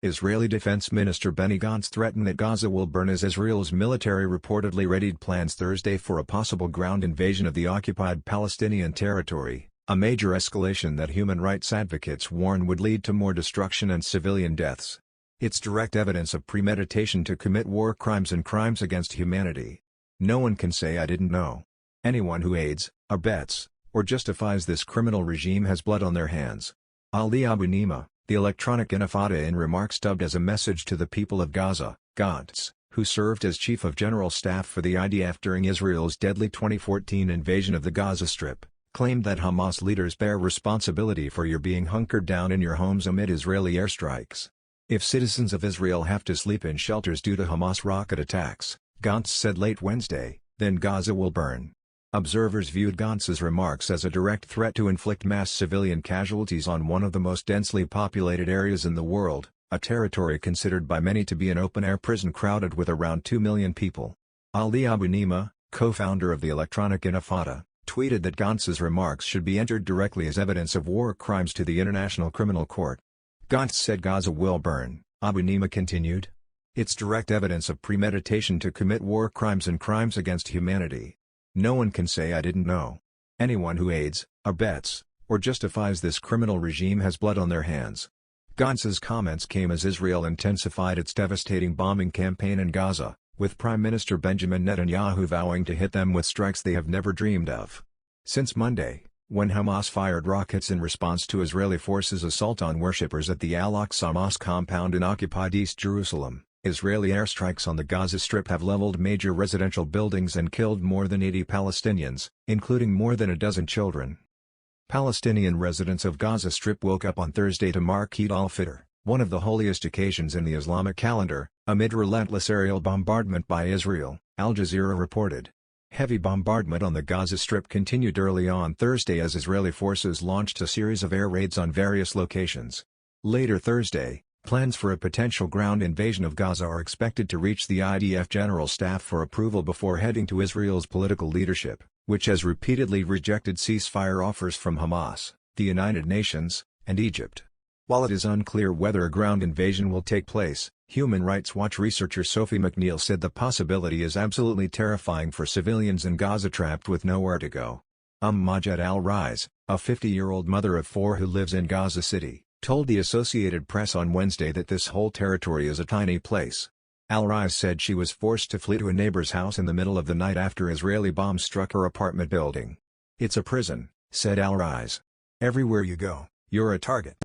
Israeli Defense Minister Benny Gantz threatened that Gaza will burn as Israel's military reportedly readied plans Thursday for a possible ground invasion of the occupied Palestinian territory, a major escalation that human rights advocates warn would lead to more destruction and civilian deaths. It's direct evidence of premeditation to commit war crimes and crimes against humanity. No one can say I didn't know. Anyone who aids, abets, or justifies this criminal regime has blood on their hands. Ali Abu Nima, the electronic intifada in remarks dubbed as a message to the people of Gaza, Gantz, who served as Chief of General Staff for the IDF during Israel's deadly 2014 invasion of the Gaza Strip, claimed that Hamas leaders bear responsibility for your being hunkered down in your homes amid Israeli airstrikes. If citizens of Israel have to sleep in shelters due to Hamas rocket attacks, Gantz said late Wednesday, then Gaza will burn. Observers viewed Gantz's remarks as a direct threat to inflict mass civilian casualties on one of the most densely populated areas in the world, a territory considered by many to be an open-air prison crowded with around 2 million people. Ali Abu Nima, co-founder of the Electronic Intifada, tweeted that Gantz's remarks should be entered directly as evidence of war crimes to the International Criminal Court. Gantz said Gaza will burn, Abu Nima continued. It's direct evidence of premeditation to commit war crimes and crimes against humanity. No one can say I didn't know. Anyone who aids, abets, or justifies this criminal regime has blood on their hands. Gantz's comments came as Israel intensified its devastating bombing campaign in Gaza, with Prime Minister Benjamin Netanyahu vowing to hit them with strikes they have never dreamed of. Since Monday, when Hamas fired rockets in response to Israeli forces' assault on worshippers at the Al-Aqsa Mosque compound in occupied East Jerusalem, Israeli airstrikes on the Gaza Strip have leveled major residential buildings and killed more than 80 Palestinians, including more than a dozen children. Palestinian residents of Gaza Strip woke up on Thursday to mark Eid al-Fitr, one of the holiest occasions in the Islamic calendar, amid relentless aerial bombardment by Israel, Al Jazeera reported. Heavy bombardment on the Gaza Strip continued early on Thursday as Israeli forces launched a series of air raids on various locations. Later Thursday, plans for a potential ground invasion of Gaza are expected to reach the IDF General Staff for approval before heading to Israel's political leadership, which has repeatedly rejected ceasefire offers from Hamas, the United Nations, and Egypt. While it is unclear whether a ground invasion will take place, Human Rights Watch researcher Sophie McNeil said the possibility is absolutely terrifying for civilians in Gaza trapped with nowhere to go. Majed al-Rais, a 50-year-old mother of 4 who lives in Gaza City, told the Associated Press on Wednesday that this whole territory is a tiny place. Al-Rais said she was forced to flee to a neighbor's house in the middle of the night after Israeli bombs struck her apartment building. "It's a prison," said Al-Rais. "Everywhere you go, you're a target."